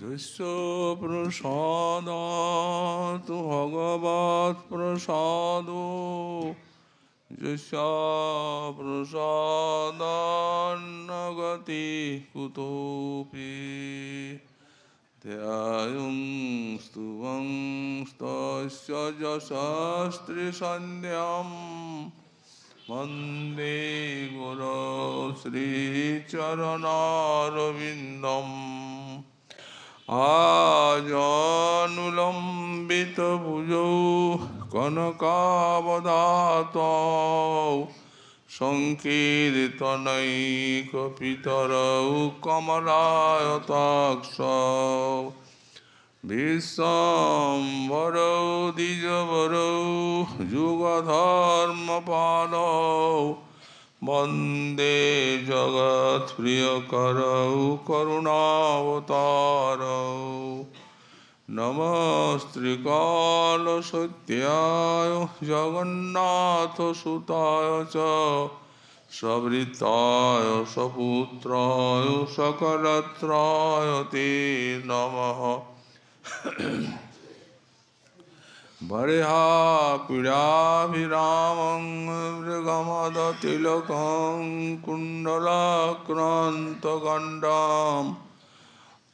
यस्य प्रसादात् भगवत्प्रसादो यस्य प्रसादान्न गति कुतोऽपि ध्यानं स्तुवं स्तस्य यशस्त्रिसन्ध्याम् वन्दे गुरो श्रीचरणारविन्दम् आजानुलम्बितभुजौ कनकावदातौ सङ्कीर्तनैकपितरौ कमलायताक्षौ विश्वम्भरौ द्विजवरौ युगधर्मपालौ वन्दे जगत्प्रियकरौ करुणावतारौ नमस्त्रिकालसत्याय जगन्नाथसुताय च सवृताय सपुत्राय सकलत्राय ते नमः वरेहापीडाभिरामं मृगमदतिलकं कुण्डलाक्रान्तगण्डां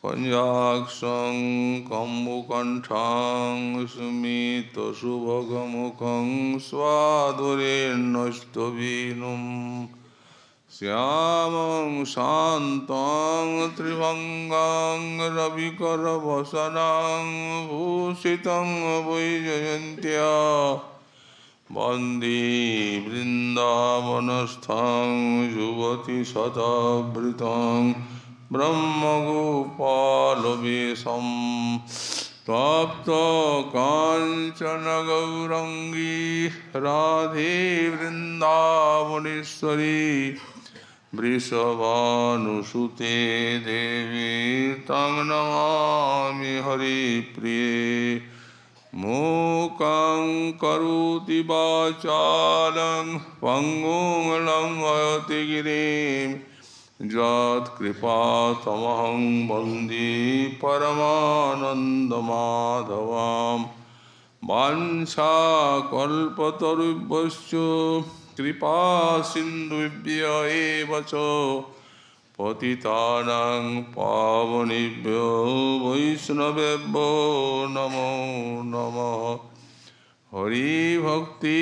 कञ्जाक्षं कम्बुकण्ठं स्मितसुभगमुखं स्वाधुरेर्नस्तवीनुं श्यामं शान्तं त्रिभङ्गं रविकरवसनं भूषितं वैजयन्त्या वन्दे वृन्दावनस्थं युवतिशतवृतं ब्रह्मगोपालवेशं तप्तकाञ्चन गौरङ्गी राधे वृन्दावनेश्वरी वृषभानुसुते देवी तं नमामि हरिप्रिये मूकं करोति वाचालं पङ्गुं लङ्घयति गिरिं यत्कृपातमहं वन्दे परमानन्दमाधवां वाञ्छाकल्पतरुभ्यश्च कृपा सिन्धुभ्य एव च पतितानां पावनेभ्यो वैष्णवेभ्यो नमो नमः हरिभक्ति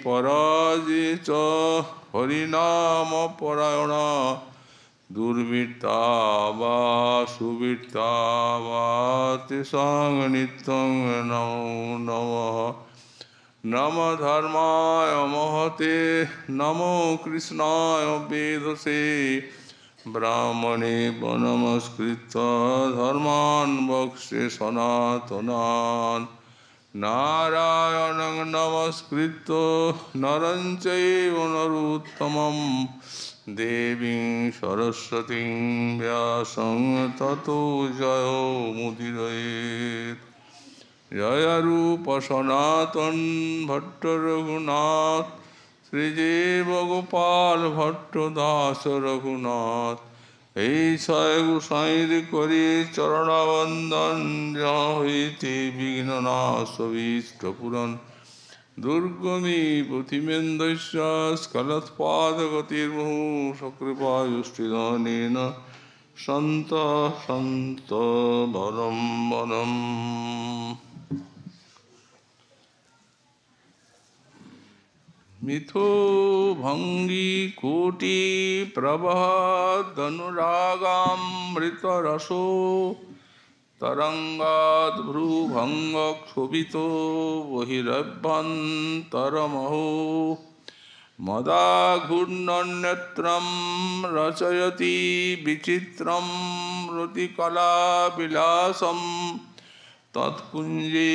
पराजे च हरिनामपरायणा दुर्वृत्ता वा सुवृत्ता वा तेषां नित्यं नमो नमः नमो धर्माय महते नमो कृष्णाय वेदसे ब्राह्मणे नमस्कृत्य धर्मान् वक्ष्ये सनातनान् नारायणं नमस्कृत्य नरं चैव नरोत्तमं देवीं सरस्वतीं व्यासं ततो जयो मुदीरयेत् जय रूप सनातन भट्ट रघुनाथ श्रीजीव गोपाल भट्ट दास रघुनाथ এই ছয় গোসাইর করি চরণবন্দন যা হইতে বিঘ্ননাশ পুরন দুর্গমী প্রতিমেন্দস্য স্খলৎপাদগতির্মুহু সকৃপায়ুষ্টিদানেন সন্ত সন্ত বলম বলম मिथो भंगी कोटि प्रबहदनुरागामृतरसो तरंगात् भ्रूभंग क्षोभितो बहिरभ्यन्तरमहो मदाघूर्णन्यत्रं रचयति विचित्रं रतिकलाविलासम् तत्कुञ्जे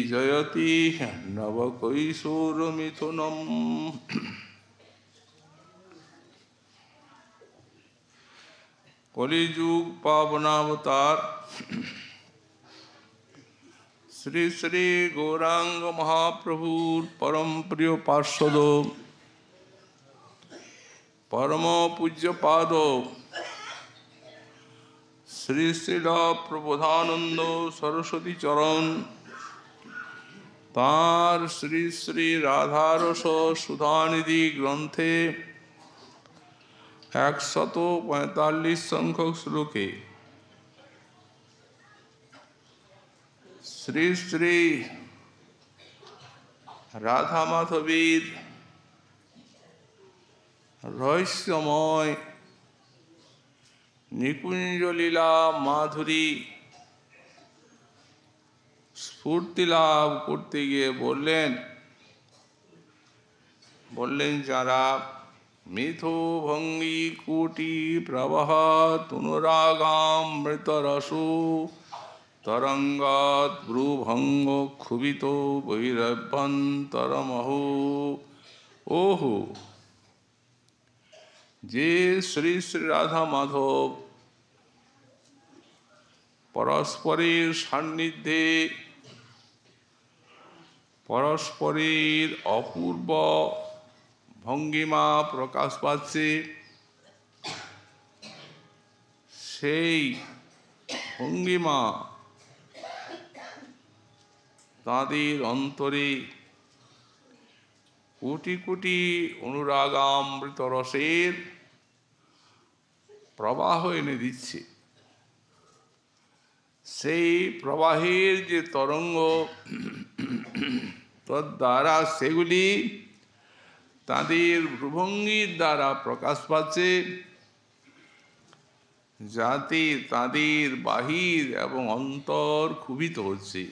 जयति नवकैशोरमिथुनम् कलिजुग पावनावतार श्री श्री गौरांग महाप्रभुर परम प्रिय पार्षद परम पूज्य पाद শ্রী শ্রীল প্রবোধানন্দ সরস্বতী চরণ তাঁর শ্রী শ্রী রাধারস সুধানিধি গ্রন্থে 145 সংখ্যক শ্লোকে শ্রী শ্রী রাধা মাধবীর রহস্যময় নিকুঞ্জ লীলা মাধুরী স্ফূর্তি লাভ করতে গিয়ে বললেন যারা মিথো ভঙ্গি কোটি প্রবাহ তনুরাগামৃত রসু তরঙ্গাত ভ্রুভঙ্গ ক্ষুবিত বৈরভ্যন্তরমহো ওহো। যে শ্রী শ্রী রাধা মাধব পরস্পরের সান্নিধ্যে পরস্পরের অপূর্ব ভঙ্গিমা প্রকাশ পাচ্ছে, সেই ভঙ্গিমা তাঁদের অন্তরে কোটি কোটি অনুরাগামৃত রসের প্রবাহ এনে দিচ্ছে। সেই প্রবাহের যে তরঙ্গ তদ্বারা সেগুলি তাদের ভ্রুভঙ্গির দ্বারা প্রকাশ পাচ্ছে, যাতে তাদের বাহির এবং অন্তর ক্ষুভিত হচ্ছে।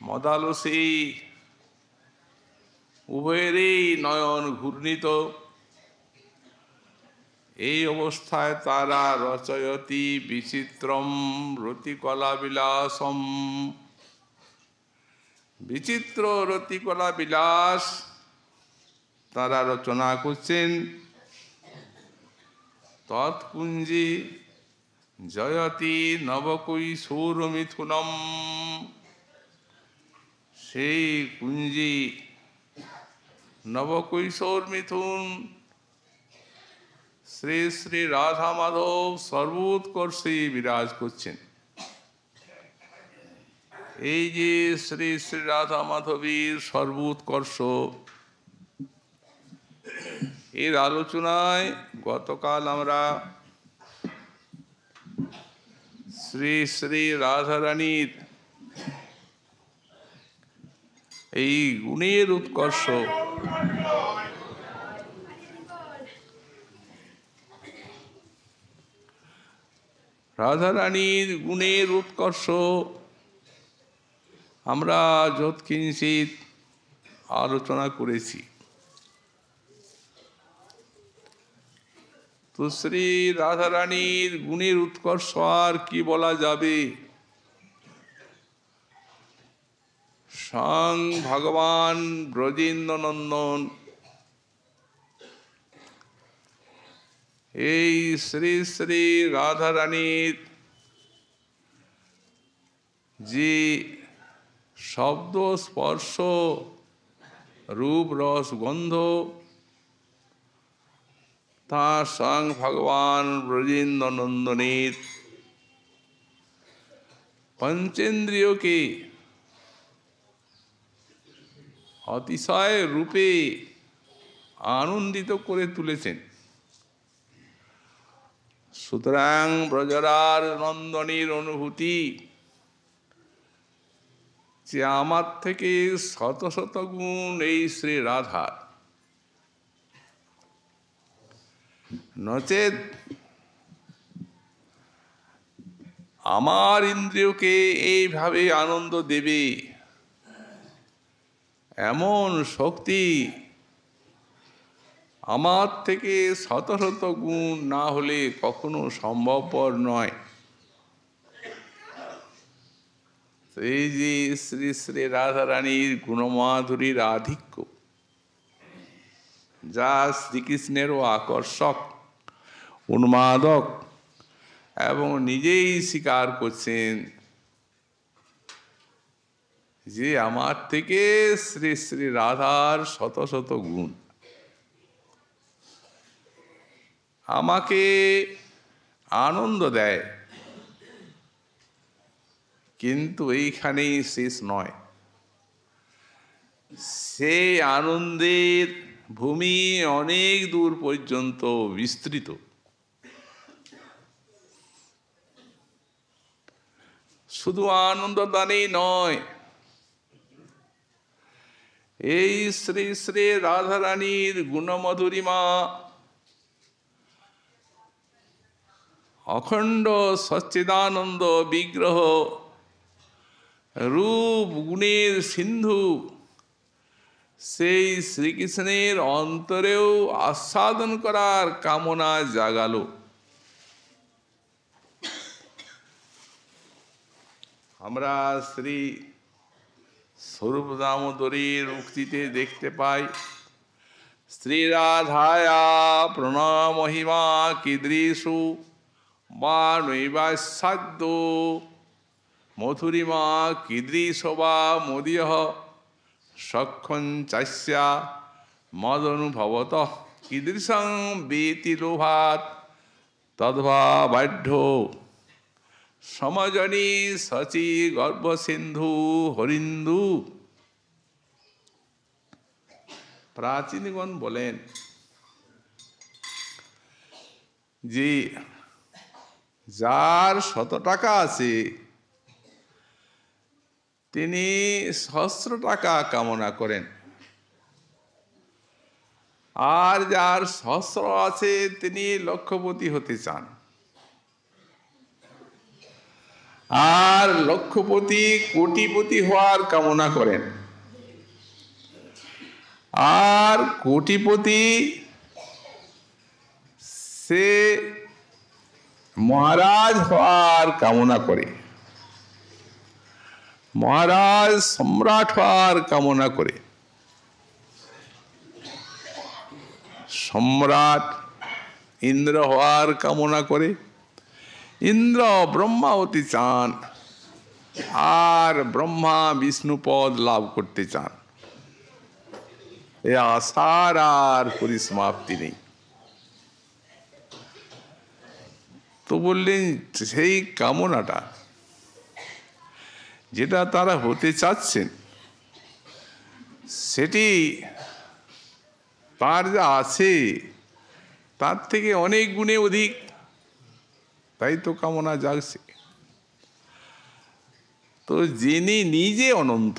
মদালসে উভয়েরই নয়ন ঘূর্ণিত। এই অবস্থায় তারা রচয়তি বিচিত্রম রতিকলা বিলাসম, বিচিত্র রতিকলা বিলাস তারা রচনা করছেন। তৎকুঞ্জে জয়তি নবকৈশোর মিথুনম, সেই কুঞ্জে নবকৈশোর মিথুন শ্রী শ্রী রাধা মাধব সর্বোৎকর্ষে বিরাজ করছেন। এই যে শ্রী শ্রী রাধা মাধবীর সর্বোৎকর্ষ, এর আলোচনায় গতকাল আমরা শ্রী শ্রী রাধারানীর এই গুণের উৎকর্ষ, রাধারানীর গুণের উৎকর্ষ আমরা যৎকিঞ্চিৎ আলোচনা করেছি। তো শ্রী রাধারানীর গুণের উৎকর্ষ আর কি বলা যাবে। স্বয়ং ভগবান ব্রজেন্দ্র নন্দন এই শ্রী শ্রী রাধারানীর যে শব্দ স্পর্শ রূপ রস গন্ধ, তা স্বয়ং ভগবান ব্রজেন্দ্র নন্দনের পঞ্চেন্দ্রিয়কে অতিশয় রূপে আনন্দিত করে তুলেছেন। সুতরাং ব্রজরাজ নন্দনের অনুভূতি যে আমার থেকে শত শত গুণ এই শ্রী রাধার, নচেৎ আমার ইন্দ্রিয়কে এইভাবে আনন্দ দেবে এমন শক্তি আমার থেকে শত শত গুণ না হলে কখনো সম্ভবপর নয়। এই যে শ্রী শ্রী রাধারানীর গুণমাধুরীর আধিক্য, যা শ্রীকৃষ্ণেরও আকর্ষক, উন্মাদক, এবং নিজেই স্বীকার করছেন যে আমার থেকে শ্রী শ্রী রাধার শত শত গুণ। আমাকে আনন্দ দেয়, কিন্তু এইখানেই শেষ নয়। সেই আনন্দের ভূমি অনেক দূর পর্যন্ত বিস্তৃত। শুধু আনন্দ দানেই নয়, এই শ্রী শ্রী রাধারানীর গুণমধুরিমা, অখণ্ড সচ্চিদানন্দ বিগ্রহ, রূপ গুণের সিন্ধু, সেই শ্রীকৃষ্ণের অন্তরেও আস্বাদন করার কামনা জাগালো। আমরা শ্রী স্বরূপ দামোদরীর উক্তিতে দেখতে পাই, শ্রী রাধায়া প্রণমহিমা কীদৃশু বা নৈবাসাদ্য মধুরিমা কীদৃশ বা মোদিয়ঃ সখ্যং চাস্যা মদনুভবতঃ কীদৃশং বেতি লোভাৎ তদ্ভা বাঢ্য সমজনী সচি গর্ভসিন্ধু হরিন্দু। প্রাচীনগণ বলেন যে যার 100 টাকা আছে তিনি সহস্র টাকা কামনা করেন, আর যার সহস্র আছে তিনি লক্ষপতি হতে চান, আর লক্ষপতি কোটিপতি হওয়ার কামনা করেন, আর কোটিপতি সে মহারাজ হওয়ার কামনা করে, মহারাজ সম্রাট হওয়ার কামনা করে। সম্রাট ইন্দ্র হওয়ার কামনা করে, ইন্দ্র ব্রহ্মা হতে চান, আর ব্রহ্মা বিষ্ণু পদ লাভ করতে চান। এ আশার আর পরিসমাপ্তি নেই। তো বললেন সেই কামনাটা যেটা তারা হতে চাচ্ছেন সেটি তার যা আছে তার থেকে অনেক গুণে অধিক, তাই তো কামনা জাগছে। তো যিনি নিজে অনন্ত,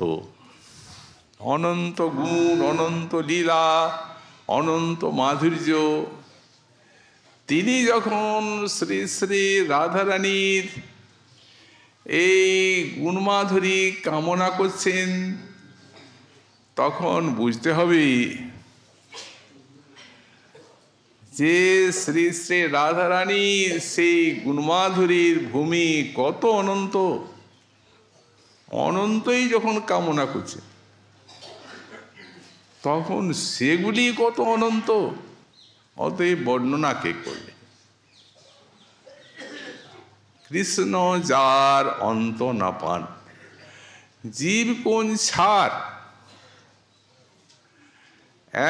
অনন্ত গুণ, অনন্ত লীলা, অনন্ত মাধুর্য, তিনি যখন শ্রী শ্রী রাধারানীর এই গুণমাধুরী কামনা করছেন, তখন বুঝতে হবে যে শ্রী শ্রী রাধারানীর সেই গুণমাধুরীর ভূমি কত অনন্ত। অনন্তই যখন কামনা করছে তখন সেগুলি কত অনন্ত, অতএব বর্ণনা কে করবে? কৃষ্ণ যার অন্ত না পান, জীব কোন ছাড়,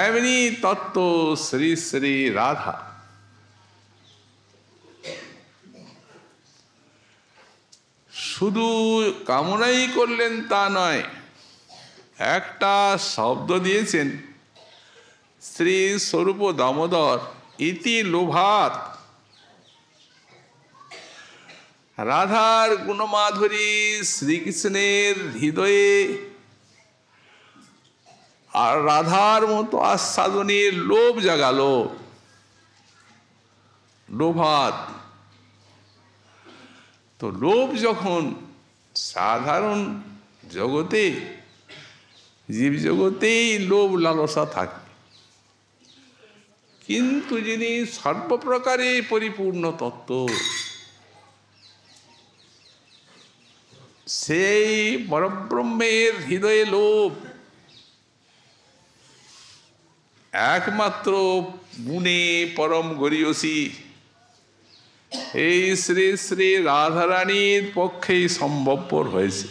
এমনি তত্ত্ব শ্রী শ্রী রাধা। শুধু কামনাই করলেন তা নয়, একটা শব্দ দিয়েছেন, শ্রী স্বরূপ দামোদর ইতি লোভাত। রাধার গুণমাধুরী শ্রীকৃষ্ণের হৃদয়ে আর রাধার মতো আস্বাদনের লোভ জাগালো। লোভাত, তো লোভ যখন সাধারণ জগতে, জীব জগতেই লোভ লালসা থাকে, কিন্তু যিনি সর্বপ্রকারে পরিপূর্ণ তত্ত্ব, সেই পরব্রহ্মের হৃদয়ে লোভ একমাত্র গুণে পরম গরীয়সী এই শ্রী শ্রী রাধারানীর পক্ষেই সম্ভবপর হয়েছে।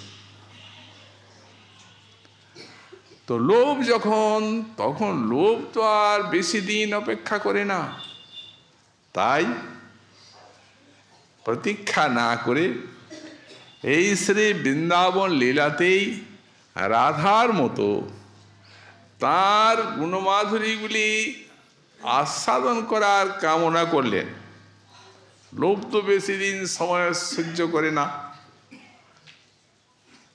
তো লোভ যখন, তখন লোভ তো আর বেশি দিন অপেক্ষা করে না। তাই প্রতীক্ষা না করে এই শ্রী বৃন্দাবন লীলাতেই রাধার মতো তার গুণমাধুরীগুলি আস্বাদন করার কামনা করলেন। লোভ তো বেশি দিন সময় সহ্য করে না।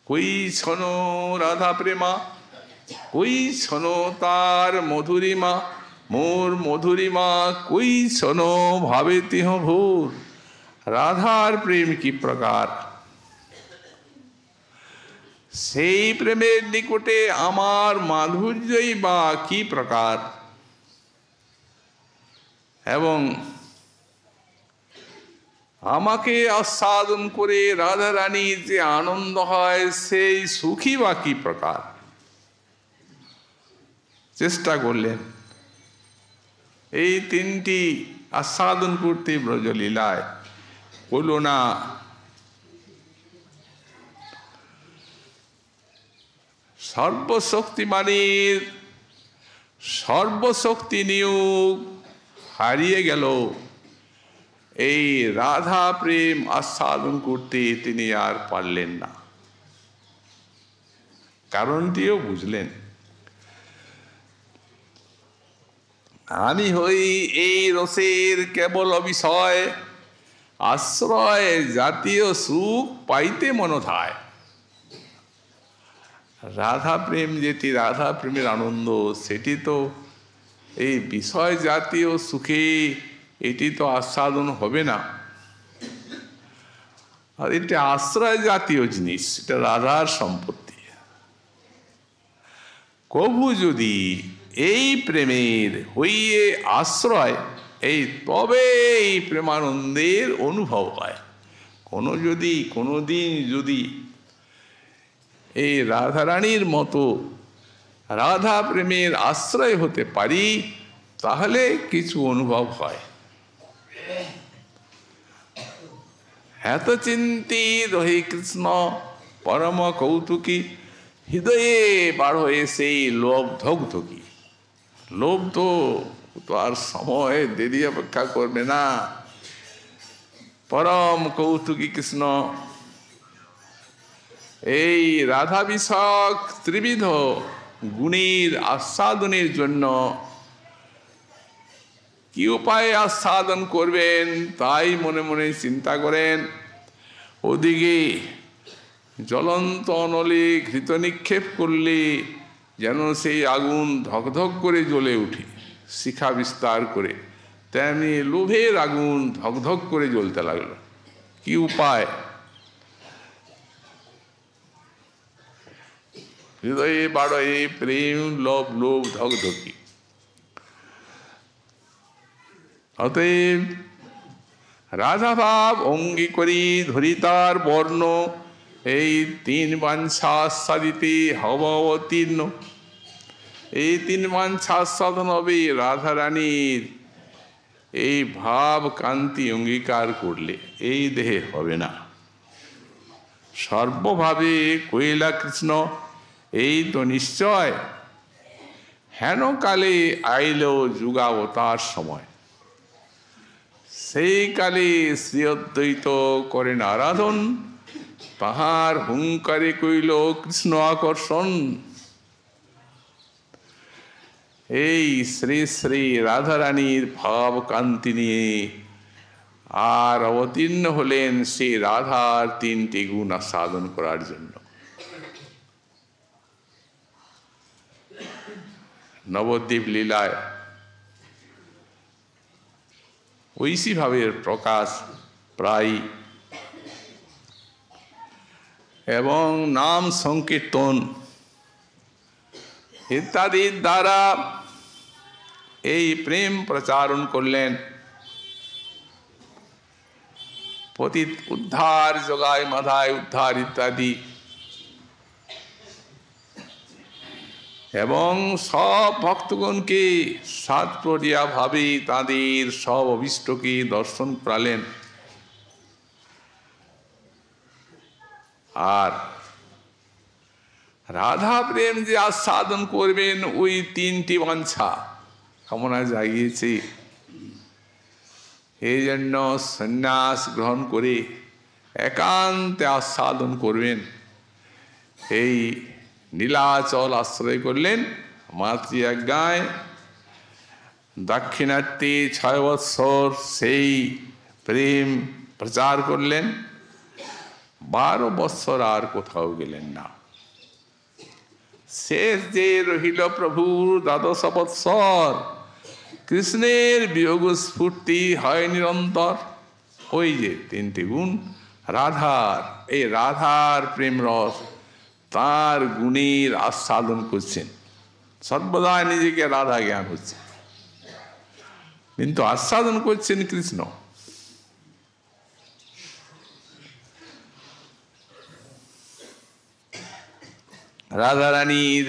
কই ছনো রাধা প্রেমা, কই ছনো তার মধুরিমা, মোর মধুরিমা কই ছনো ভাবে তিহ ভোর। রাধার প্রেম কি প্রকার, সেই প্রেমের নিকটে আমার মাধুর্যই বা কি প্রকার। এবং আমাকে আস্বাদন করে রাধা রানীর যে আনন্দ হয় সেই সুখী বা কি প্রকার। চেষ্টা করলেন এই তিনটি আস্বাদন করতে ব্রজলীলায়, হল না। সর্বশক্তিমানের সর্বশক্তি নিয়োগ হারিয়ে গেল। এই রাধা প্রেম আস্বাদন করতে তিনি আর পারলেন না। কারণটিও বুঝলেন। আমি হই এই রসের কেবল বিষয়, আশ্রয় জাতীয় সুখ পাইতে মনধায়। রাধা প্রেম যেটি, রাধা প্রেমের আনন্দ, সেটি তো এই বিষয় জাতীয় সুখে এটি তো আস্বাদন হবে না। আর এটা আশ্রয় জাতীয় জিনিস, এটা রাধার সম্পত্তি। কভু যদি এই প্রেমের হইয়ে আশ্রয়, এই তবে এই প্রেমানন্দের অনুভব হয়। কোনোদিন যদি এই রাধারানীর মতো রাধা প্রেমের আশ্রয় হতে পারি, তাহলে কিছু অনুভব হয়। এত চিন্তি রহি কৃষ্ণ পরম কৌতুকী, হৃদয়ে বার হয়ে সেই লোভ ধকধকি। লোভ তো আর সময় দেরি অপেক্ষা করবে না। পরম কৌতুকী কৃষ্ণ এই রাধা বিষয়ক ত্রিবিধ গুণের আস্বাদনের জন্য কি উপায়ে আস্বাদন করবেন তাই মনে মনে চিন্তা করেন। ওদিকে জ্বলন্ত অনলে ঘৃত নিক্ষেপ করলে যেন সেই আগুন ধকধক করে জ্বলে উঠে শিখা বিস্তার করে, তেমনি লোভের আগুন ধকধক করে জ্বলতে লাগলো। কি উপায়? হৃদয়ে বাড়য়ে প্রেম লোভ লোভ ধকধকি। অতএব রাধা ভাব অঙ্গী করি ধরি তার বর্ণ, এই তিন বাঞ্ছা আস্বাদিতে হব অতীর্ণ। এই তিন বাঞ্ছা আস্বাদন হবে রাধা রানীর এই ভাব কান্তি অঙ্গীকার করলে, এই দেহে হবে না। সর্বভাবে কইলা কৃষ্ণ এই তো নিশ্চয়, হেন কালে আইল যুগাবতার সময়। সেই কালে শ্রী অদ্বৈত করেন আরাধন, তাহার হুঙ্কারে কইল কৃষ্ণ আকর্ষণ। এই শ্রী শ্রী রাধারানীর ভাব কান্তি নিয়ে আর অবতীর্ণ হলেন সে রাধার তিনটি গুণ আস্বাদন করার জন্য। নবদ্বীপ লীলায় ঐশী ভাবের প্রকাশ প্রায়, এবং নাম সংকীর্তন ইত্যাদির দ্বারা এই প্রেম প্রচারণ করলেন। পতিত উদ্ধার, জগায় মাধায় উদ্ধার ইত্যাদি, এবং সব ভক্তগণকে সাতপ্ররিয়া ভাবে তাদের সব অভিষ্টকে দর্শন করালেন। আর রাধা প্রেম যে আস্বাদন করবেন, ওই তিনটি বাঞ্ছা কামনা জাগিয়েছে। এই জন্য সন্ন্যাস গ্রহণ করে একান্তে আস্বাদন করবেন। এই নীলাচল আশ্রয় করলেন, মাতৃ আজ্ঞায় দাক্ষিণাত্যে 6 বৎসর সেই প্রেম প্রচার করলেন। 12 বৎসর আর কোথাও গেলেন না। শেষ যে রহিল প্রভুর 12 বৎসর, কৃষ্ণের বিয়োগ স্ফূর্তি হয় নিরন্তর। ওই যে 3টি গুণ রাধার, এই রাধার প্রেম রস, তার গুণের আস্বাদন করছেন, সর্বদা নিজেকে রাধা জ্ঞান হচ্ছে, কিন্তু আস্বাদন করছেন কৃষ্ণ। রাধারানীর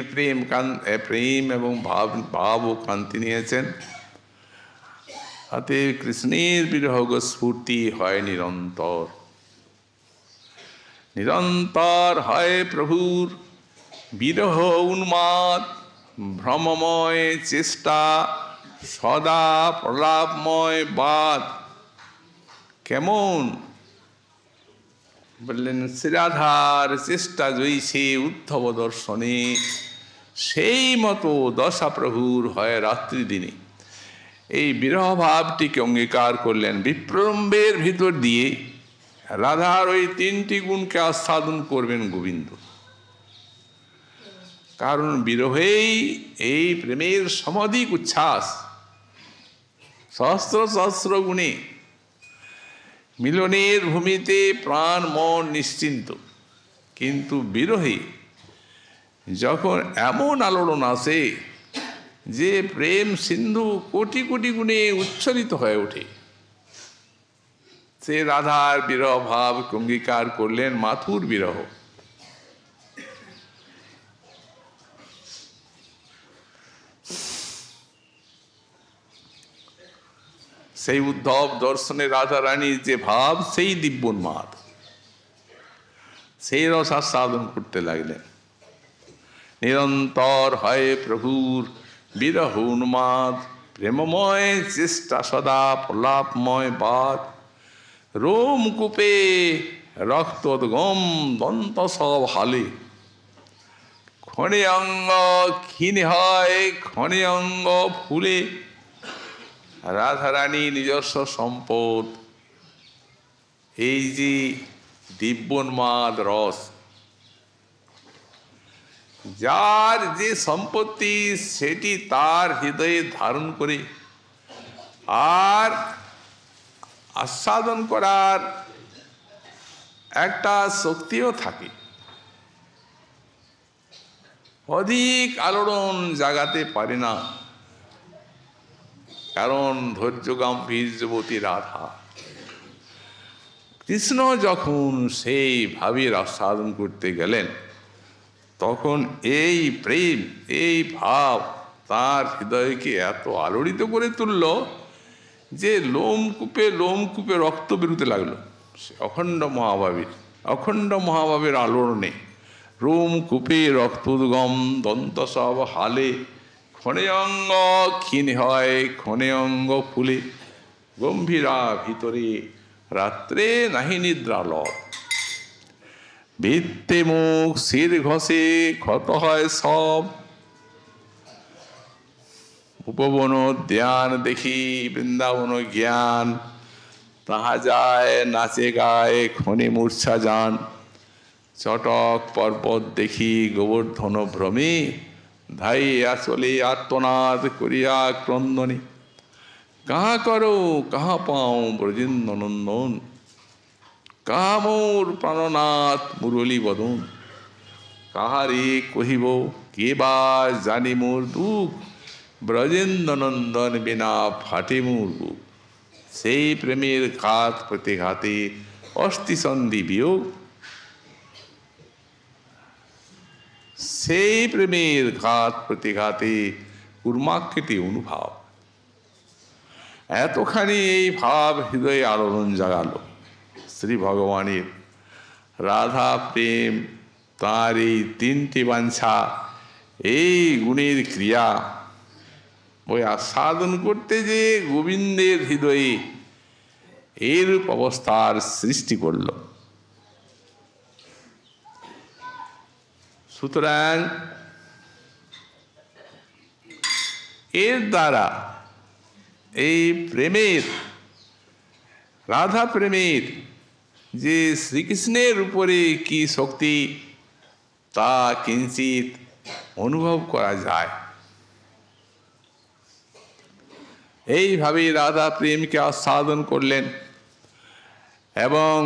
প্রেম এবং ভাব ও কান্তি নিয়েছেন, অতএব কৃষ্ণের বিরহ স্ফূর্তি হয় নিরন্তর। নিরন্তর হয় প্রভুর বিরহ উন্মাদ, ভ্রমময় চেষ্টা সদা প্রলাপময় বাদ। কেমন বললেন, শ্রীরাধার চেষ্টা জয়ীছে উদ্ধব দর্শনে, সেই মতো দশা প্রভুর হয় রাত্রি দিনে। এই বিরহ ভাবটিকে অঙ্গীকার করলেন। বিপ্রলম্বের ভিতর দিয়ে রাধার ওই 3টি গুণকে আস্বাদন করবেন গোবিন্দ। কারণ বিরহেই এই প্রেমের সমধিক উচ্ছ্বাস, সহস্র সহস্র গুণে মিলনের ভূমিতে প্রাণ মন নিশ্চিন্ত। কিন্তু বিরহে যখন এমন আলোড়ন আসে যে প্রেম সিন্ধু কোটি কোটি গুণে উচ্ছ্বলিত হয়ে ওঠে, সে রাধার বিরহ ভাব অঙ্গীকার করলেন মাথুর বিরহ। সেই উদ্ধব দর্শনে রাধা রানীর যে ভাব, সেই দিব্যোন্মাদ, সেই রস আস্বাদন করতে লাগলেন। নিরন্তর হয় প্রভুর বিরহ উন্মাদ, প্রেমময় চেষ্টা সদা প্রলাপময় বাদ। রোমকূপে রক্তোদ্গম দন্ত সব হালে, ক্ষণে অঙ্গ ক্ষীণ হয় ক্ষণে অঙ্গ ফুলে। রাধারানী নিজস্ব সম্পদ এই যে দিব্যোন্মাদ রস, যার যে সম্পত্তি সেটি তার হৃদয়ে ধারণ করে, আর আস্বাদন করার একটা শক্তিও থাকে, অধিক আলোড়ন জাগাতে পারে না। কারণ ধৈর্য গাম্ভীর্যবতী রাধা। কৃষ্ণ যখন সেই ভাবের আস্বাদন করতে গেলেন, তখন এই প্রেম, এই ভাব তার হৃদয়কে এত আলোড়িত করে তুলল যে লোমকূপে লোমকূপে রক্ত বেরোতে লাগলো। অখণ্ড মহাভাবের আলোড়নে রোমকূপে রক্তোদ্গম দন্ত সব হালে, ক্ষণে অঙ্গ ক্ষীণ হয় ক্ষণে অঙ্গ ফুলে। গম্ভীরা ভিতরে রাত্রে নাহি নিদ্রালয়, ভিত্তে মুখ শির ঘষে ক্ষত হয় সব। উপবন ধ্যান দেখি বৃন্দাবন জ্ঞান, তাহা যায় নাচে গায়ে ক্ষণে মূর্ছা যান। চটক পর্বত দেখি গোবর্ধন ভ্রমে, ধাই আসলে আত্মনাদ করিয়া ক্রন্দনে। কাহা করো কাহা পাও ব্রজেন্দ্র নন্দন, কাহা মোর প্রাণনাথ মুরলী বদন। কাহারে কহিব কে বা জানি মোর দুঃখ, ব্রজেন্দ্র নন্দন বিনা ফাটে মোর বুক। সেই প্রেমের ঘাত প্রতিঘাতে অস্থি সন্ধি বিয়োগ, সেই প্রেমের ঘাত প্রতিঘাতে কুর্মাকৃতি অনুভব। এতখানি এই ভাব হৃদয়ে আলোড়ন জাগালো শ্রী ভগবানের। রাধা প্রেম, তার এই 3টি বাঞ্ছা, এই গুণের ক্রিয়া, ওই আস্বাদন করতে যে গোবিন্দের হৃদয়ে এইরূপ অবস্থার সৃষ্টি করল। সুতরাং এর দ্বারা এই প্রেমের, রাধা প্রেমের যে শ্রীকৃষ্ণের উপরে কি শক্তি তা কিঞ্চিত অনুভব করা যায়। এইভাবে রাধা প্রেমকে আস্বাদন করলেন এবং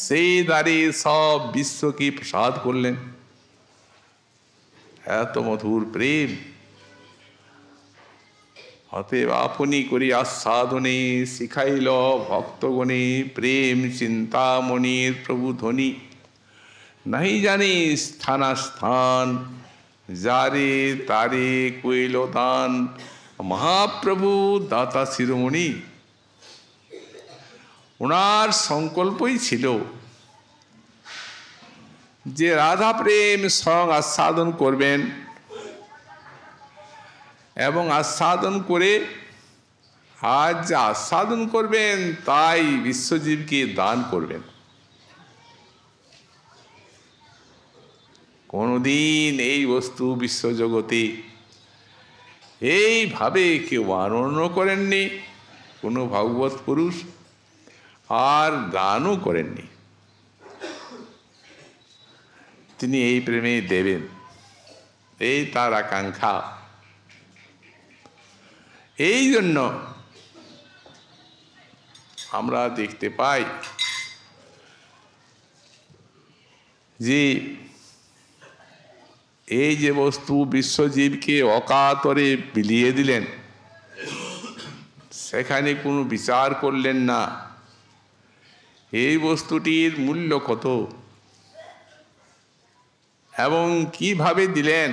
সেই দ্বারে সব বিশ্বকে প্রসাদ করলেন। এত মধুর প্রেম, অতএব আপনি করি আস্বাদনে শিখাইল ভক্তগণে প্রেম চিন্তামণির প্রভু ধ্বনি। নাহি জানি স্থানাস্থান যারে তারে কইল দান মহাপ্রভু দাতা শিরোমণি। ওনার সংকল্পই ছিল যে রাধা প্রেম স্বয়ং আস্বাদন করবেন এবং আস্বাদন করে আজ যা আস্বাদন করবেন তাই বিশ্বজীবকে দান করবেন। কোনদিন এই বস্তু বিশ্বজগতে এইভাবে কেউ আনন্দ করেননি, কোনো ভাগবত পুরুষ, আর দানও করেননি। তিনি এই প্রেমে দেবেন, এই তার আকাঙ্ক্ষা। এই জন্য আমরা দেখতে পাই যে এই যে বস্তু বিশ্বজীবকে অকাতরে বিলিয়ে দিলেন, সেখানে কোনো বিচার করলেন না এই বস্তুটির মূল্য কত এবং কিভাবে দিলেন।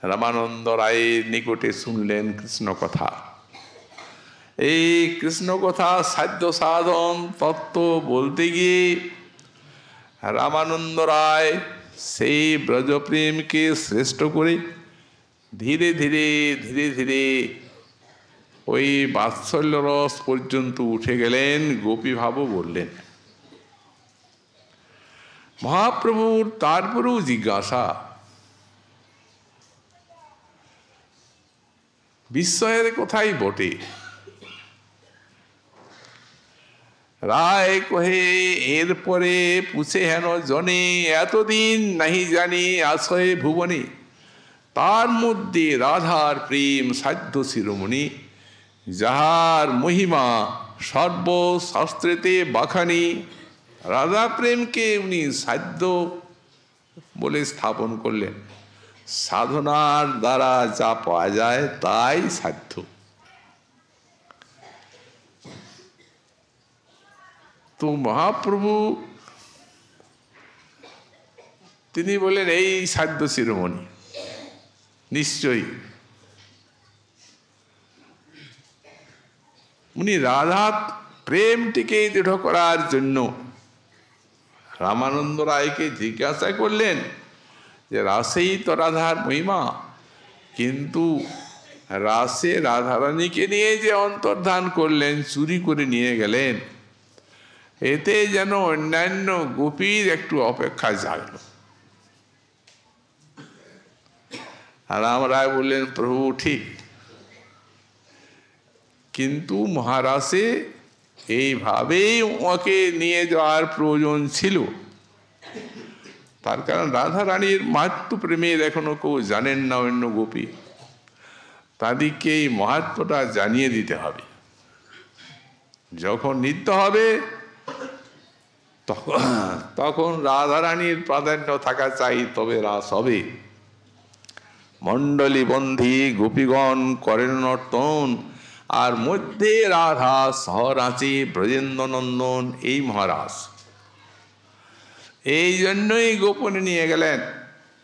রামানন্দ রায়ের নিকটে শুনলেন কৃষ্ণ কথা। এই কৃষ্ণ কথা সাধ্য সাধন তত্ত্ব বলতে গিয়ে রামানন্দ রায় সেই ব্রজপ্রেমকে শ্রেষ্ঠ করে ধীরে ধীরে ধীরে ধীরে ওই বাৎসল্য রস পর্যন্ত উঠে গেলেন, গোপীভাবও বললেন। মহাপ্রভুর তারপরেও জিজ্ঞাসা, বিস্ময়ের কথাই বটে। রায় কহে এরপরে পুছে হেন জনে এতদিন নাহি জানি আশয়ে ভুবনে। তার মধ্যে রাধার প্রেম সাধ্য শিরোমণি, যাহার মহিমা সর্বশাস্ত্রেতে বাখানি। রাধা প্রেমকে উনি সাধ্য বলে স্থাপন করলেন। সাধনার দ্বারা যা পাওয়া যায় তাই সাধ্য। তো মহাপ্রভু তিনি বলেন এই সাধ্য শিরোমণি, নিশ্চয়ই উনি রাধা প্রেমটিকে দৃঢ় করার জন্য রামানন্দ রায়কে জিজ্ঞাসা করলেন যে রাসেই তো রাধার মহিমা, কিন্তু রাসে রাধারানীকে নিয়ে যে অন্তর্ধান করলেন, চুরি করে নিয়ে গেলেন, এতে যেন অন্যান্য গোপীর একটু অপেক্ষা জাগল। রাম রায় বললেন, প্রভু ঠিক, কিন্তু মহারাজে এইভাবেই ওকে নিয়ে যাওয়ার প্রয়োজন ছিল। তার কারণ রাধা রানীর মাহাত্ম প্রেমের এখনো কেউ জানেন না অন্য গোপী, তাদেরকে এই মাহাত্মটা জানিয়ে দিতে হবে। যখন নিত্য হবে তখন রাধা রানীর প্রাধান্য থাকা চাই, তবে রাস হবে। মণ্ডলী বন্ধী গোপীগণ করেন নর্তন, আর মধ্যে রাধা শহর আছে ব্রজেন্দ্র নন্দন, এই মহারাজ। এই জন্যই গোপনে নিয়ে গেলেন,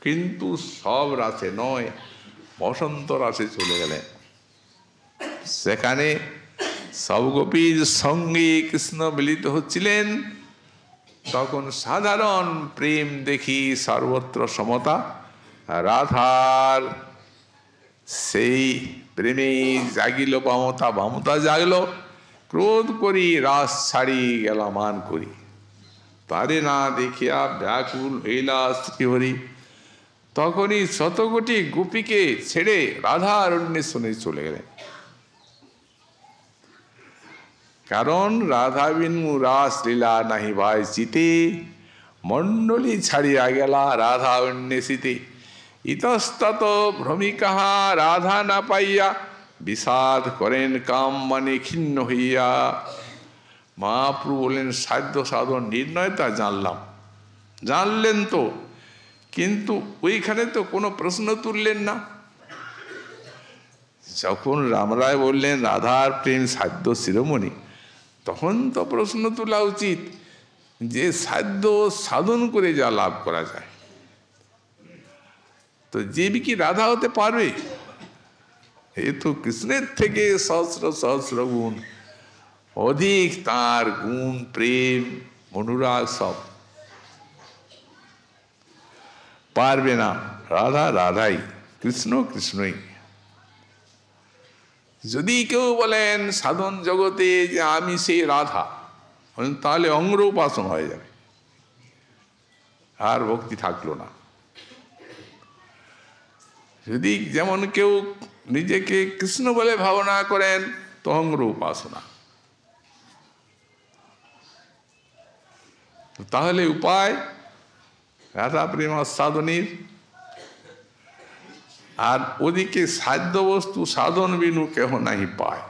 কিন্তু সব রাসে নয়, বসন্ত রাসে চলে গেলেন। সেখানে সব গোপীর সঙ্গে কৃষ্ণ মিলিত হচ্ছিলেন। তখন সাধারণ প্রেম দেখি সর্বত্র সমতা, রাধার সেই প্রেমে জাগিল বামতা, বামতা জাগল, ক্রোধ করি রাস ছাড়ি গেল মান করি, তারে না দেখিয়া ব্যাকুল হইলা শ্রীহরি। তখনই শতকোটি গোপীকে ছেড়ে রাধার অন্বেষণে চলে গেলেন। কারণ রাধা বিনু রাস লীলা নাহি ভাই চিতে, মণ্ডলী ছাড়িয়া গেলা রাধা অন্বেষিতে। ইতস্তত ভ্রমিকাহা রাধা না পাইয়া, বিষাদ করেন কাম মানে ক্ষিন্ন হইয়া। মহাপ্রভু বললেন সাধ্য সাধন নির্ণয় তা জানলাম, জানলেন তো, কিন্তু ওইখানে তো কোনো প্রশ্ন তুললেন না। যখন রামরায় বললেন রাধার প্রেম সাধ্য শিরোমণি, তখন তো প্রশ্ন তোলা উচিত যে সাধ্য সাধন করে যা লাভ করা যায়, তো জীব কি রাধা হতে পারবে? এ তো কৃষ্ণের থেকে সহস্র সহস্র গুণ অধিক, তার গুণ প্রেম অনুরাগ সব পারবে না। রাধা রাধাই, কৃষ্ণ কৃষ্ণই। যদি কেউ বলেন সাধন জগতে যে আমি সেই রাধা, তাহলে অঙ্গ উপাসন হয়ে যাবে, আর ভক্তি থাকলো না। যদি যেমন কেউ নিজেকে কৃষ্ণ বলে ভাবনা করেন, তো অঙ্গ উপাসনা। তাহলে উপায় রাধা প্রেম সাধনীর। আর ওদিকে সাধ্য বস্তু সাধন বিনু কেহ নাহি পায়।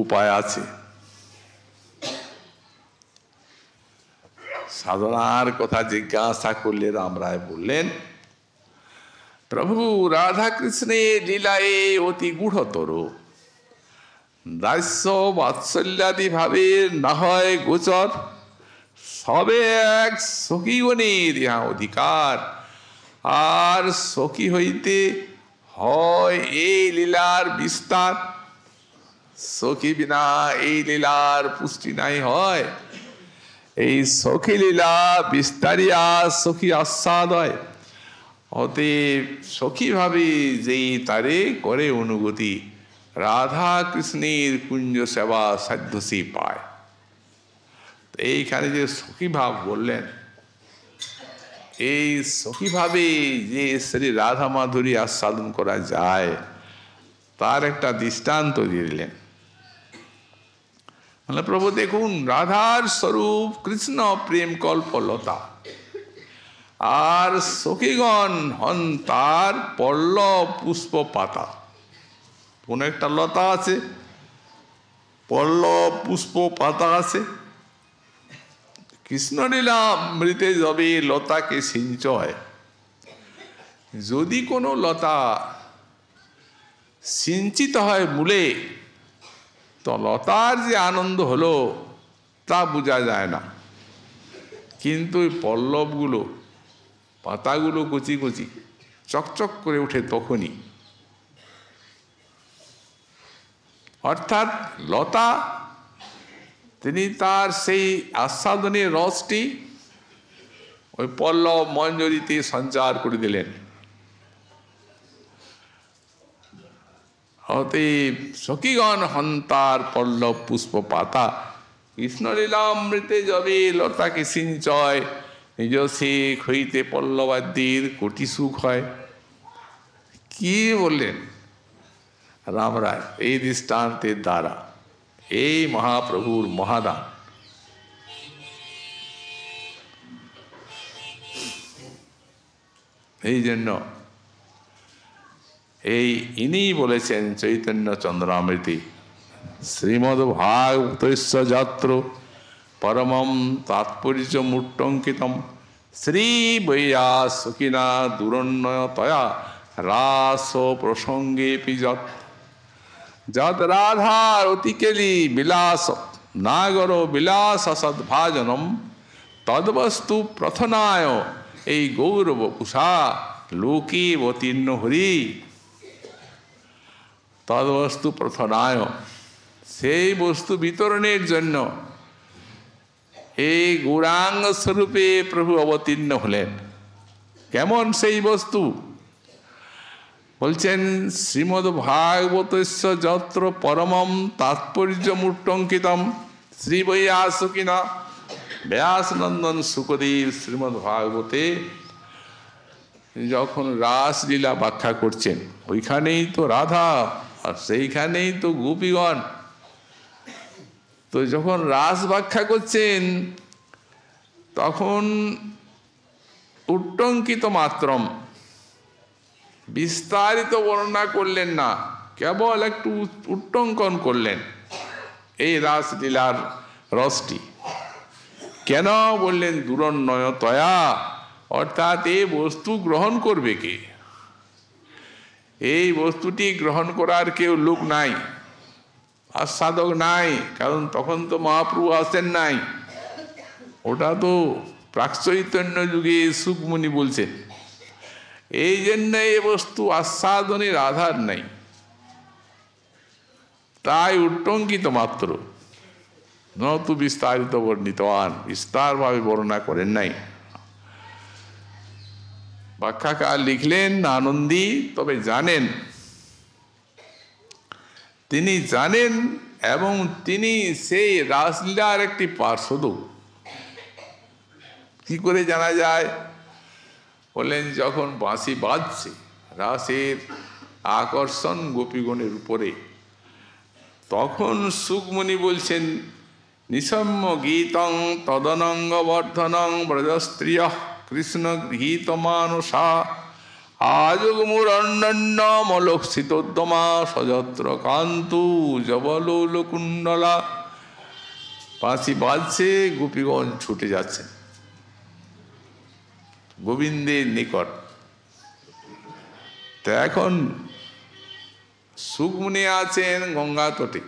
উপায় আছে। সাধনার কথা জিজ্ঞাসা করলে রামরায় বললেন, প্রভু রাধা কৃষ্ণের লীলায় অতি গূঢ়তর, দাস্য বাৎসল্যাদি ভাবে না হয় গোচর, সবে এক সখীগণের ইহা অধিকার, আর সখী হইতে হয় এই লীলার বিস্তার। সখী বিনা এই লীলার পুষ্টি নাই হয়, এই সখী লীলা বিস্তারিয়া সখী আস্বাদ হয়। অতএব সখী ভাবে যেই তারে করে অনুগতি, রাধা কৃষ্ণের কুঞ্জ সেবা সাধ্য সে পায়। এইখানে যে সখী ভাব বললেন, এই সখী ভাবে যে শ্রী রাধা মাধুরী আস্বাদন করা যায়, তার একটা দৃষ্টান্ত দিয়ে দিলেন। মানে প্রভু দেখুন, রাধার স্বরূপ কৃষ্ণ প্রেম কল্পলতা, আর সখীগণ হন তার পল্লব পুষ্প পাতা। কোন একটা লতা আছে, পল্লব পুষ্প পাতা আছে। কৃষ্ণলীলা মৃতে যবে লতাকে সিঞ্চয়, যদি কোনো লতা সিঞ্চিত হয় মূলে, তো লতার যে আনন্দ হলো তা বোঝা যায় না। কিন্তু ওই পল্লবগুলো, পাতাগুলো কচি কচি চকচক করে ওঠে তখনই। অর্থাৎ লতা তিনি তার সেই আস্বাদনের রসটি ওই পল্লব মঞ্জরিতে সঞ্চার করে দিলেন। অতএব সখীগণ হন তার পল্লব পুষ্প পাতা, কৃষ্ণলীলামৃতে যবে লতাকে সিঞ্চয়, নিজ শেখ হইতে পল্লবাদ্যির কোটি সুখ হয়। কি বললেন রামরায় এই দৃষ্টান্তের দ্বারা? এই মহাপ্রভুর মহাদান। এই জন্য এই ইনি বলেছেন চৈতন্য চন্দ্রামৃতি, শ্রীমদ ভাগবতস্য যাত্র পরমম তাৎপর্য মূর্টঙ্কিতম শ্রী বৈয়াসকিনা দুরন্নয়তয়া রাস প্রসঙ্গে যৎ যৎ রাধার অতিকেলি বিলাস নাগর বিলাস সদ্ভাজনম তদ্বস্তু প্রথনায় এই গৌরব কুষা লোকে অতীর্ণ হরি। তদ্বস্তু প্রথনায়, সেই বস্তু বিতরণের জন্য এই গৌরাঙ্গ স্বরূপে প্রভু অবতীর্ণ হলেন। কেমন সেই বস্তু? বলছেন শ্রীমদ্ ভাগবতস্য যত্র পরমম তাৎপর্যমুট্টঙ্কিতম শ্রী বৈয়াসকিনা ব্যাসনন্দন সুখদেব শ্রীমদ্ ভাগবতে যখন রাসলীলা ব্যাখ্যা করছেন, ওইখানেই তো রাধা আর সেইখানেই তো গোপীগণ। তো যখন রাস ব্যাখ্যা করছেন তখন উট্টঙ্কিত মাত্রম, বিস্তারিত বর্ণনা করলেন না, কেবল একটু উট্টঙ্কন করলেন এই রাসলীলার রসটি। কেন বললেন? দুরন্নয় তয়া, অর্থাৎ এই বস্তু গ্রহণ করবে কে? এই বস্তুটি গ্রহণ করার কেউ লোক নাই, আস্বাদক নাই, কারণ তখন তো মহাপ্রভু আসেন নাই। ওটা তো প্রাকচৈতন্য যুগে সুকমুনি বলছেন। এই জন্য এই বস্তু আস্বাদনের আধার নাই, তাই উট্টঙ্কিত মাত্র, নতু বিস্তারিত বর্ণিতবান, বিস্তারভাবে বর্ণনা করেন নাই। ব্যাখ্যাকার লিখলেন আনন্দী, তবে জানেন, তিনি জানেন এবং তিনি সেই রাসলীলার একটি পার্শ্বদ। কি করে জানা যায়? বললেন যখন বাঁশি বাজছে, রাসের আকর্ষণ গোপীগণের উপরে, তখন সুকমুনি বলছেন নিসম্য গীতং তদনঙ্গ বর্ধনং ব্রজস্ত্রিয় কৃষ্ণ গৃহীত মানসা আযোগমুরণ্যমলক্ষিতোদ্যমা সযত্র কান্তু জবলোলকুণ্ডলা। বাঁশি বাজছে, গোপীগণ ছুটে যাচ্ছেন গোবিন্দের নিকট। তো এখন সুকমুনি আছেন গঙ্গা তটে,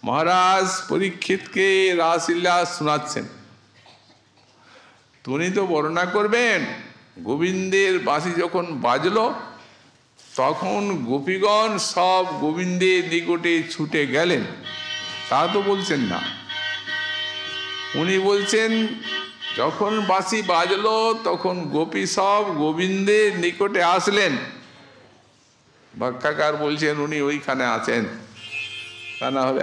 মহারাজ পরীক্ষিতকে রাসলীলা শোনাচ্ছেন। তিনি তো বর্ণনা করবেন। গোবিন্দের বাঁশি যখন বাজলো তখন গোপীগণ সব গোবিন্দের নিকটে ছুটে গেলেন, তা তো বলছেন না। উনি বলছেন যখন বাঁশি বাজলো তখন গোপী সব গোবিন্দের নিকটে আসলেন। ব্যাখ্যাকার বলছেন উনি ওইখানে আছেন, তা না হলে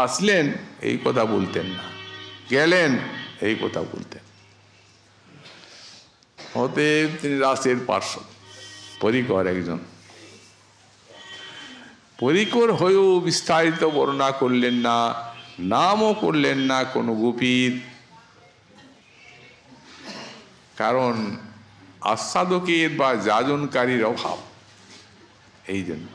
আসলেন এই কথা বলতেন না, গেলেন এই কথা বলতেন। অতএব তিনি রাসের পার্শ্বদ, পরিকর একজন। পরিকর হয়েও বিস্তারিত বর্ণনা করলেন না, নামও করলেন না কোনো গোপীর, কারণ আস্বাদকের বা যাজনকারীর অভাব। এই জন্য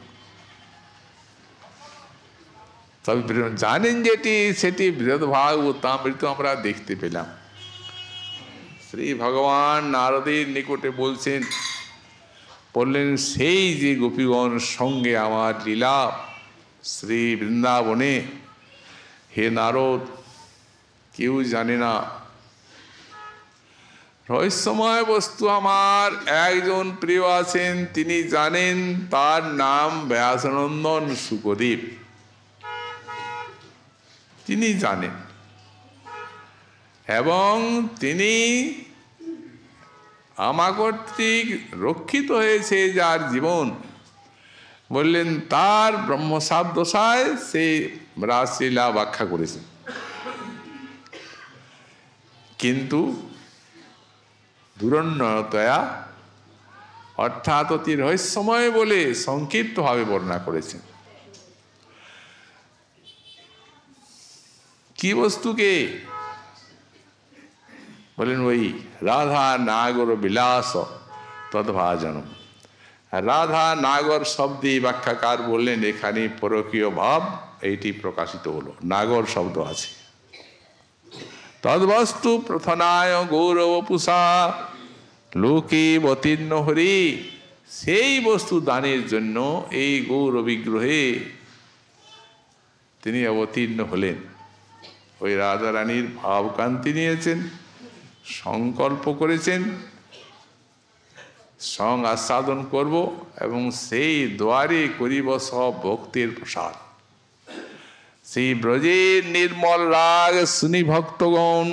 তবে জানেন যেটি, সেটি বৃহৎ ভাগবতামৃত আমরা দেখতে পেলাম। শ্রী ভগবান নারদের নিকটে বললেন সেই যে গোপীগণ সঙ্গে আমার লীলা শ্রী বৃন্দাবনে, হে নারদ, কেউ জানে না। রহস্যময় বস্তু আমার একজন প্রিয় আছেন, তিনি জানেন, তার নাম ব্যাসনন্দন সুখদেব। তিনি জানেন এবং তিনি আমার কর্তৃক রক্ষিত হয়েছে যার জীবন, বললেন তার ব্রহ্মসাবদশায় সে রাসলীলা ব্যাখ্যা করেছেন। কিন্তু দুরন্নয়তয়া, অর্থাৎ অতি রহস্যময় বলে সংক্ষিপ্তভাবে বর্ণনা করেছেন। কি বস্তুকে? বলেন ওই রাধা নাগর বিলাস তদ্ভাজন। রাধা নাগর শব্দে ব্যাখ্যাকার বললেন এখানে পরকীয় ভাব এইটি প্রকাশিত হলো, নাগর শব্দ আছে। তদ্বস্তু প্রথনায় গৌরব পুষা লোকে অতীর্ণ হরি, সেই বস্তু দানের জন্য এই গৌর বিগ্রহে তিনি অবতীর্ণ হলেন। ওই রাধা রানীর ভাবকান্তি নিয়েছেন, সংকল্প করেছেন সং আস্বাদন করব এবং সেই দ্বারে করিব সব ভক্তির প্রসাদ। সেই ব্রজের নির্মল রাগ শুনি ভক্তগণ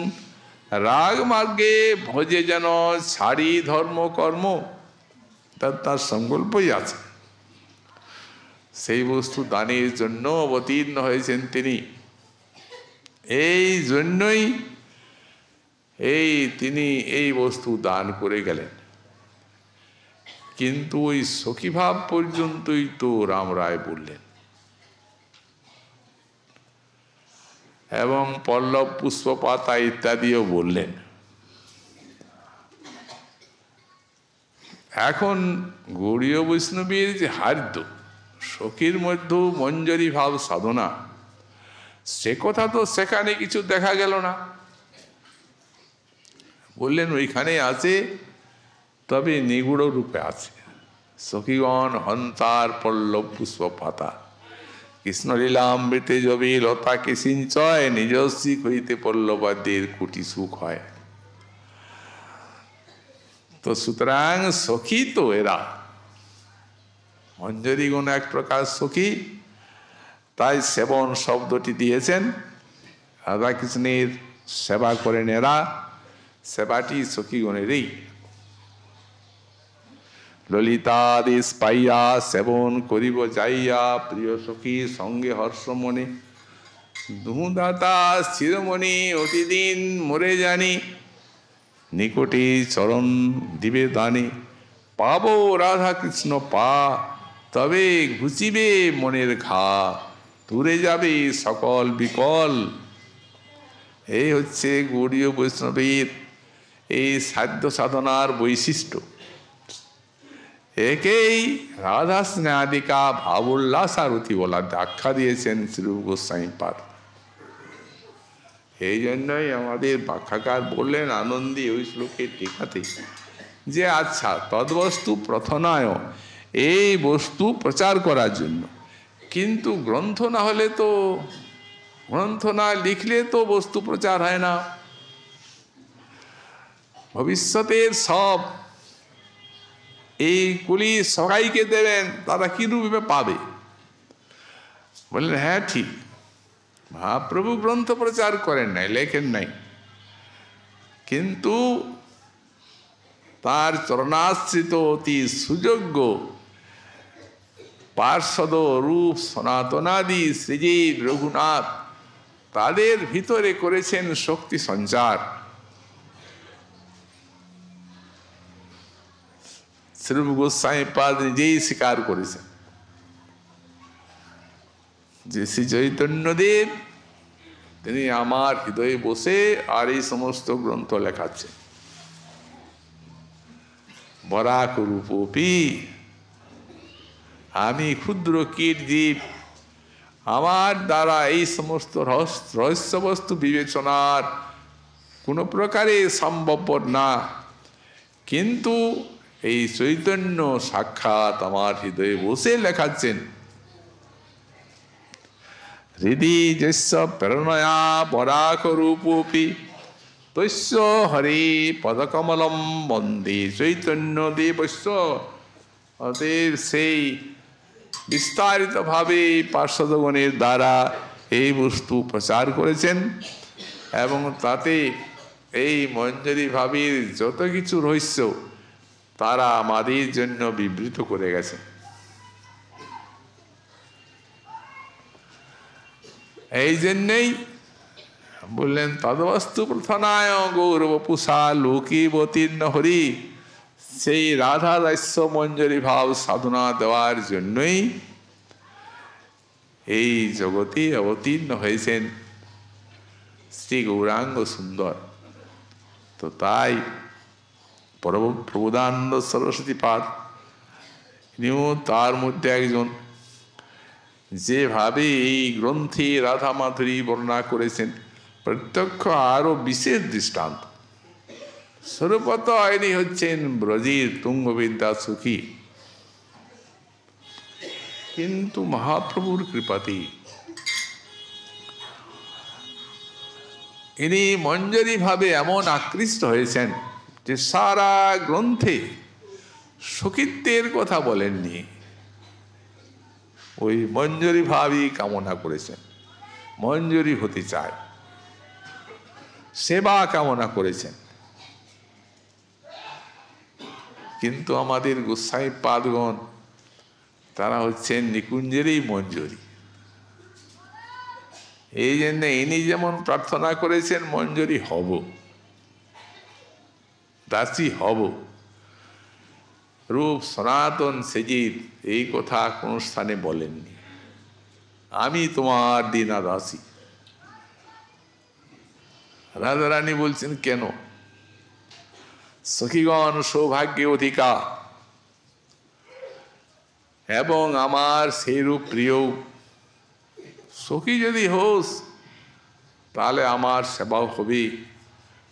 রাগ মার্গে ভজে যেন ছাড়ি ধর্ম কর্ম, তার সংকল্পই আছে। সেই বস্তু দানের জন্য অবতীর্ণ হয়েছেন তিনি। এই জন্যই তিনি এই বস্তু দান করে গেলেন। কিন্তু ওই সখীভাব পর্যন্তই তো রাম রায় বললেন, এবং পল্লব পুষ্প পাতা ইত্যাদিও বললেন। এখন গৌড়ীয় বৈষ্ণবীর যে হার্য সখীর মধ্যে মঞ্জরি ভাব সাধনা, সে কথা তো সেখানে কিছু দেখা গেল না। বললেন ওইখানে আছে, তবে নিগুড় রূপে আছে। সখীগণ হন্তার পল্লব পুষ্প পাতা, কৃষ্ণলীলামৃতে জবি লতা কিসিঞ্চয়, নিজস্বী হইতে পল্লবাদের কুটি সুখ হয়। তো সুতরাং সখী তো এরা, মঞ্জরীগণ এক প্রকার সখী, তাই সেবন শব্দটি দিয়েছেন। রাধা কৃষ্ণের সেবা করেন এরা, সেবাটি সখীগণেরই। ললিতাদেশ পাইয়া সেবন করিব যাইয়া, প্রিয় সখী সঙ্গে হর্ষ মনে, দুদাতা শিরোমণি অতিদিন মরে জানি, নিকটে চরণ দিবে দানে, পাব রাধা কৃষ্ণ পা, তবে ঘুচিবে মনের ঘা, দূরে যাবে সকল বিকল। এই হচ্ছে গৌড়ীয় বৈষ্ণবীর এই সাধ্য সাধনার বৈশিষ্ট্য। একেই রাধা স্নেহাদিকা ভাবোল্লাসারথী বলা আখ্যা দিয়েছেন শ্রীরূপ গোস্বামী পাদ। এই জন্যই আমাদের ব্যাখ্যাকার বললেন আনন্দী ওই শ্লোকের টিকাতে যে আচ্ছা তদ্বস্তু প্রথনায়, এই বস্তু প্রচার করার জন্য, কিন্তু গ্রন্থ না হলে তো, গ্রন্থ না লিখলে তো বস্তু প্রচার হয় না। ভবিষ্যতের সব এই কুলি সবাইকে দেবেন, তারা কি রূপে পাবে? বললেন হ্যাঁ ঠিক, মহাপ্রভু গ্রন্থ প্রচার করেন নাই, লেখেন নাই, কিন্তু তার চরণাশ্রিত অতি সুযোগ্য পার্ষদ রূপ সনাতনাদি শ্রীজীব রঘুনাথ, তাদের ভিতরে করেছেন শক্তি সঞ্চার। শ্রীরূপ গোস্বামী পাদ নিজেই স্বীকার করেছেন যে শ্রী চৈতন্যদেব তিনি আমার হৃদয়ে বসে আর এই সমস্ত গ্রন্থ লেখাচ্ছেন। বরাক রূপী, আমি ক্ষুদ্র কীট জীব, আমার দ্বারা এই সমস্ত রহস্য বস্তু বিবেচনার কোনো প্রকারে সম্ভবপর না, কিন্তু এই চৈতন্য সাক্ষাৎ আমার হৃদয়ে বসে লেখাচ্ছেন। হৃদি যস্য প্রেরণয়া বরাক রূপী, তস্য হরে পদকমলম বন্দে চৈতন্য দেবস্য। অতএব সেই বিস্তারিতভাবে পার্শ্বদগণের দ্বারা এই বস্তু প্রচার করেছেন, এবং তাতে এই মঞ্জরি ভাবির যত কিছু রহস্য তারা আমাদের জন্য বিবৃত করে গেছে। এই জন্যেই বললেন তদবস্তু প্রথনায় গৌরবপুষা লোকীবতীর্ণ হরি, সেই রাধা দাস্য মঞ্জরি ভাব সাধনা দেওয়ার জন্যই এই জগতে অবতীর্ণ হয়েছেন শ্রী গৌরাঙ্গ সুন্দর। তো তাই প্রবোধানন্দ সরস্বতী পাদ ইনিও তার মধ্যে একজন, যেভাবে এই গ্রন্থে রাধা মাধুরী বর্ণনা করেছেন প্রত্যক্ষ আরো বিশেষ দৃষ্টান্ত স্বরূপত ইনি হচ্ছেন ব্রজের তুঙ্গবিদ্যা সুখী। কিন্তু মহাপ্রভুর কৃপাতে ইনি মঞ্জরি ভাবে এমন আকৃষ্ট হয়েছেন যে সারা গ্রন্থে সখিত্বের কথা বলেননি, ওই মঞ্জরি ভাবই কামনা করেছেন, মঞ্জরি হতে চায়। সেবা কামনা করেছেন। কিন্তু আমাদের গোসাই পাদগণ তারা হচ্ছেন নিকুঞ্জেরই মঞ্জুরি। এই জন্য ইনি যেমন প্রার্থনা করেছেন মঞ্জুরি হব, দাসী হব, রূপ সনাতন সেজিত এই কথা কোন স্থানে বলেননি। আমি তোমার দীনা দাসী। রাধারানী বলছেন কেন? সখীগণ সৌভাগ্য অধিকার এবং আমার সেই রূপ প্রিয়। সখী যদি হোস তাহলে আমার সেবাও হবে,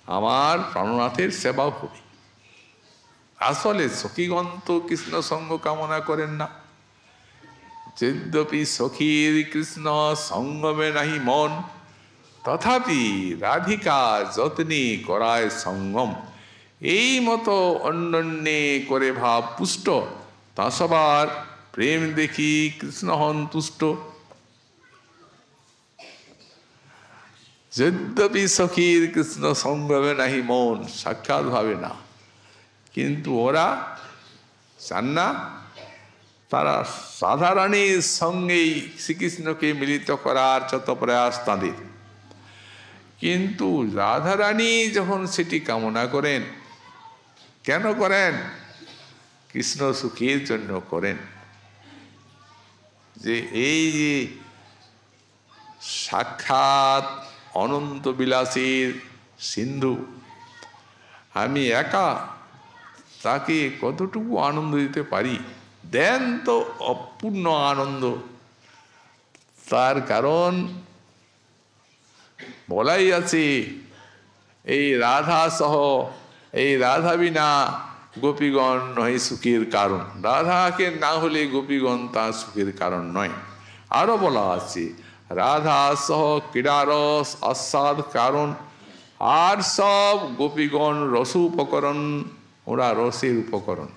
আমার প্রাণনাথের সেবাও হবে। আসলে সখীগণ তো কৃষ্ণ সঙ্গ কামনা করেন না। যদ্যপি সখীর কৃষ্ণ সঙ্গমে নাহি মন, তথাপি রাধিকা যত্নে করায় সঙ্গম। এই মতো অন্যন্যে করে ভাব পুষ্ট, তা সবার প্রেম দেখি কৃষ্ণ হন তুষ্ট। যদ্যপি সখীর কৃষ্ণ সঙ্গমে নাহি মন, সাক্ষাৎ ভাবে না, কিন্তু ওরা চান না। তারা রাধারানীর সঙ্গেই শ্রীকৃষ্ণকে মিলিত করার যত প্রয়াস তাদের। কিন্তু রাধারানী যখন সেটি কামনা করেন, কেন করেন? কৃষ্ণ সুখের জন্য করেন। যে এই যে সাক্ষাৎ অনন্ত বিলাসের সিন্ধু, আমি একা তাকে কতটুকু আনন্দ দিতে পারি? দেন তো অপূর্ণ আনন্দ। তার কারণ বলাই আছে, এই রাধা সহ, এই রাধা বিনা গোপীগণ নয় সুখের কারণ। রাধাকে না হলে গোপীগণ তার সুখের কারণ নয়। আরো বলা আছে, রাধা সহ ক্রীড়ারস আস্বাদ কারণ, আর সব গোপীগণ রস উপকরণ, ওরা রসের উপকরণ।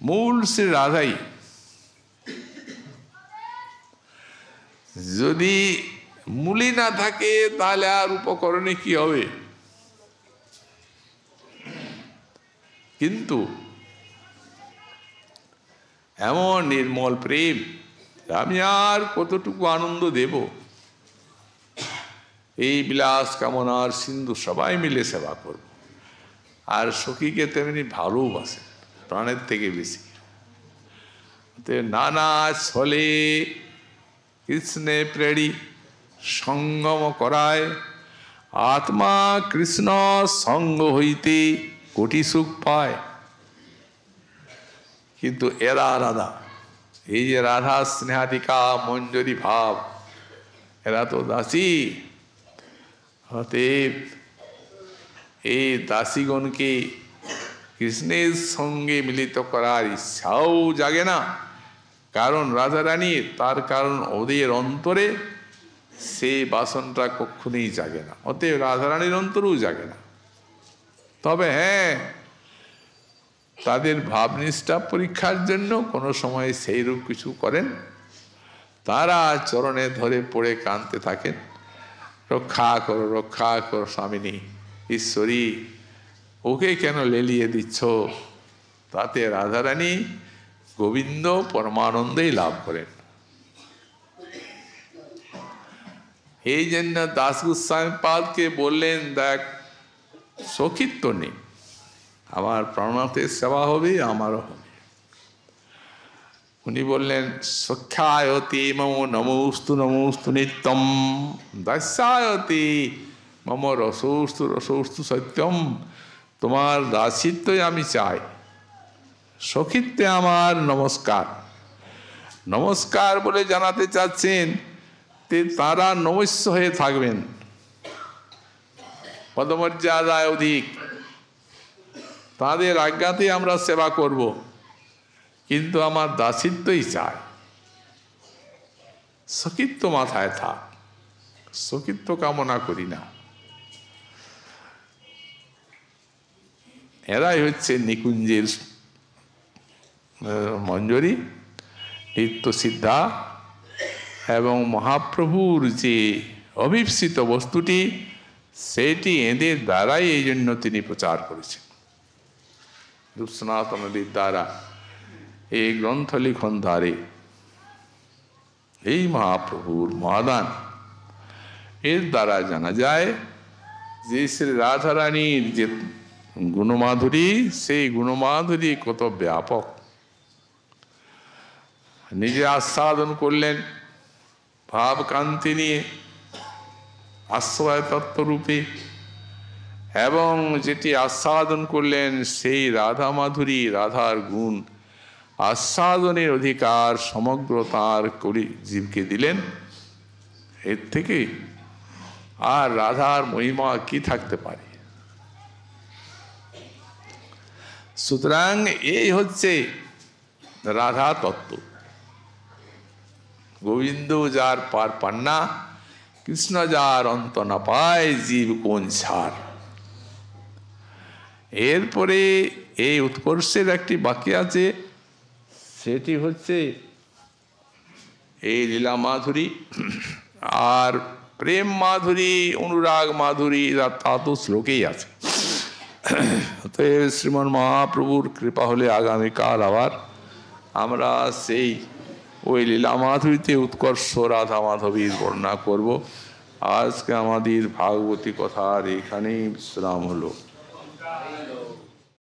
মূল শ্রী রাধাই। যদি মূলই না থাকে তাহলে আর উপকরণে কি হবে? কিন্তু এমন নির্মল প্রেম, আমি আর কতটুকু আনন্দ দেব? এই বিলাস কামনার সিন্ধু সবাই মিলে সেবা করব। আর সখীকে তেমনি ভালোবাসে প্রাণের থেকে বেশি। নানা ছলে কৃষ্ণে প্রেরী সঙ্গম করায়, আত্মা কৃষ্ণ সঙ্গ হইতে কোটি সুখ পায়। কিন্তু এরা রাধা, এই যে রাধা স্নেহাধিকা মঞ্জরি ভাব, এরা তো দাসী। অতএব এই দাসীগণকে কৃষ্ণের সঙ্গে মিলিত করার ইচ্ছাও জাগে না। কারণ রাধারানীর, তার কারণ ওদের অন্তরে সেই বাসনটা কখনই জাগে না। অতএব রাধারানীর অন্তরেও জাগে না। তবে হ্যাঁ, তাদের ভাবনিষ্ঠা পরীক্ষার জন্য কোনো সময় সেই রূপ কিছু করেন। তারা চরণে ধরে পড়ে কাঁদতে থাকেন, রক্ষা করো, রক্ষা করো স্বামিনী, ঈশ্বরী, ওকে কেন লেলিয়ে দিচ্ছ? তাতে রাধারানী গোবিন্দ পরমানন্দেই লাভ করেন। এই জন্য দাস গোস্বামী পাদকে বললেন, দেখ সখিত্ব নেই, আমার প্রাণনাথের সেবা হবে, আমারও হবে। উনি বললেন, সখ্যায়তি মম নমোস্তু নমোস্তু নিত্যম, দাস্যায়তি মম রসোস্তু রসোস্তু সত্যম। তোমার দাসিত্বই আমি চাই, সখিত্বে আমার নমস্কার। নমস্কার বলে জানাতে চাচ্ছেন তারা নমস্য হয়ে থাকবেন, পদমর্যাদায় অধিক, তাদের আজ্ঞাতে আমরা সেবা করব, কিন্তু আমার দাসিত্বই চাই। সখিত্ব মাথায় থাক, সখিত্ব কামনা করি না। এরাই হচ্ছে নিকুঞ্জের মঞ্জরি, নিত্য সিদ্ধা এবং মহাপ্রভুর যে অভীপ্সিত বস্তুটি, সেটি এদের দ্বারাই এই জন্য তিনি প্রচার করেছেন। সনাতনদের দ্বারা এই গ্রন্থ লিখন দ্বারে এই মহাপ্রভুর মহাদান, এর দ্বারা জানা যায় যে শ্রী রাধারানীর যে গুণমাধুরী, সেই গুণমাধুরী কত ব্যাপক। নিজে আস্বাদন করলেন ভাবকান্তি নিয়ে আশ্রয় তত্ত্বরূপে, এবং যেটি আস্বাদন করলেন সেই রাধা মাধুরী, রাধার গুণ আস্বাদনের অধিকার সমগ্র তাঁর করি জীবকে দিলেন। এর থেকে আর রাধার মহিমা কি থাকতে পারে? সুতরাং এই হচ্ছে রাধা তত্ত্ব। গোবিন্দ যার পার পান্না, কৃষ্ণ যার অন্ত না পায়, জীব কোন ছাড়। এরপরে এই উৎকর্ষের একটি বাক্য আছে, সেটি হচ্ছে এই লীলা মাধুরী আর প্রেম মাধুরী, অনুরাগ মাধুরী, তা তো শ্লোকেই আছে। তো শ্রীমন মহাপ্রভুর কৃপা হলে আগামীকাল আবার আমরা সেই ওই লীলা মাধুরীতে উৎকর্ষ রাধা মাধবীর বর্ণনা করব। আজকে আমাদের ভাগবতী কথার এখানেই বিশ্রাম হলো।